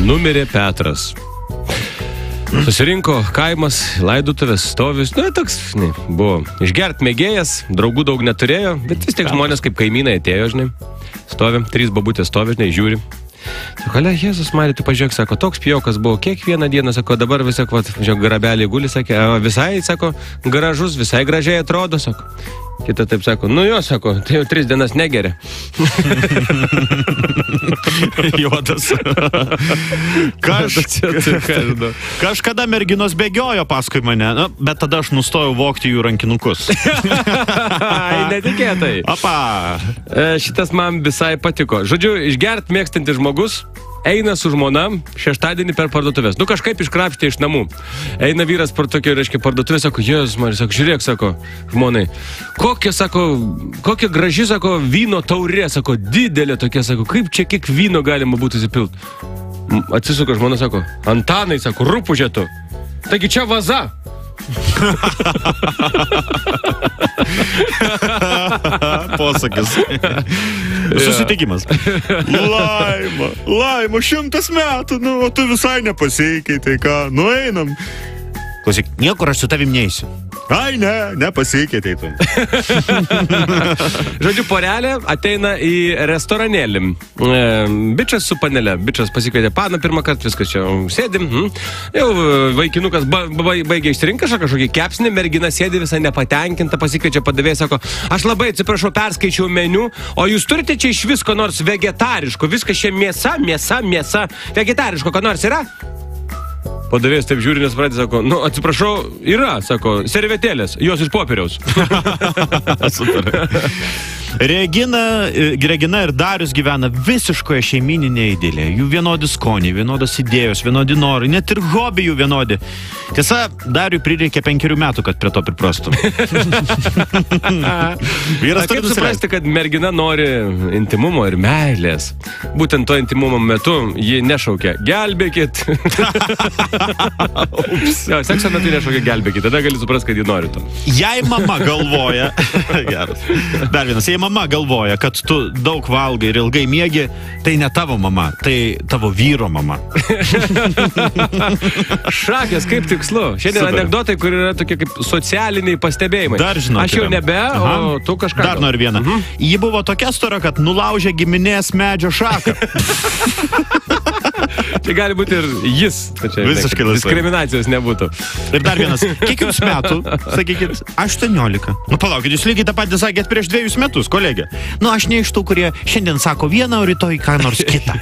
Numirė Petras. Susirinko kaimas, laidotuvės, stovis, toks, buvo išgert mėgėjas, draugų daug neturėjo, bet vis tiek žmonės kaip kaimynai atėjo, stovi, 3 babutės stovi, žiūri. Sako, Jėzus Marija, tu pažiūrėk, sako, toks pjokas buvo, kiekvieną dieną, sako, dabar visą, grabelį guli, sakė, visai, sako, gražus, visai gražiai atrodo, sako. Kita taip sako, sako, tai jau 3 dienas negeria. Juodas. Kažkada merginos bėgiojo paskui mane, bet tada aš nustojau vogti jų rankinukus. Netikėtai. Apa. Šitas man visai patiko. Žodžiu, išgert mėgstantis žmogus eina su žmona šeštadienį per parduotuvės. Kažkaip iškrapštė iš namų. Eina vyras per tokio, parduotuvę, sako, Jėzus Marija, sako, žiūrėk, sako, žmonai, kokia graži, sako, vyno taurė, sako, didelė tokia, sako, kaip čia kiek vyno galima būtų įsipilt. Atsisuka žmona, sako, Antanai, sako, rūpužė tu. Taigi čia vaza. Posakis. Susitikimas. Laima, 100 metų, o tu visai nepasikeitai, ką, einam. Klausyk, niekur aš su tavim neįsiu. Ai, nepasikeitai tu. Žodžiu, porelė ateina į restoranėlį. Bičas su panelė. Bičas pasikvietė paną pirmą kartą, viskas čia sėdim. Jau vaikinukas baigė išsirinkt kažkokį kepsnį, mergina sėdi visai nepatenkinta, pasikviečia padavėją, sako, aš labai atsiprašau, perskaičiau meniu, o jūs turite čia iš visko nors vegetariško, viskas čia mėsa, vegetariško, ko nors yra? Padavėjas taip žiūri, nes pradė, sako, atsiprašau, yra, sako, servetėlės, jos iš popieriaus. Super. Regina ir Darius gyvena visiškoje šeimyninėje idilėje. Jų vienodi skoniai, vienodos idėjos, vienodi norai, net ir hobiai jų vienodi. Tiesa, Dariui prireikė 5 metų, kad prie to priprastų. Kaip suprasti, kad mergina nori intimumo ir meilės? Būtent to intimumo metu ji nešaukia, gelbėkit. Sekso metu nešaukia, gelbėkit. Tada gali suprasti, kad ji nori to. Jei mama galvoja, geras, dar vienas, jei mama galvoja, kad tu daug valgai ir ilgai miegi, tai ne tavo mama, tai tavo vyro mama. Šakės, kaip tikslu. Šiandien anekdotai, kur yra tokie kaip socialiniai pastebėjimai. Dar žinau. Aš jau nebe, o tu kažką. Dar noriu vieną. Ji buvo tokia stora, kad nulaužė giminės medžio šaką. Čia gali būti ir jis. Visiškai laisvai. Diskriminacijos nebūtų. Ir dar vienas. Kiek jums metų? Sakykit, 18. Palaukit, jūs lygiai tą patį sakėt prieš 2 metus, kolegė. Aš ne iš tų, kurie šiandien sako vieną, o rytoj ką nors kitą.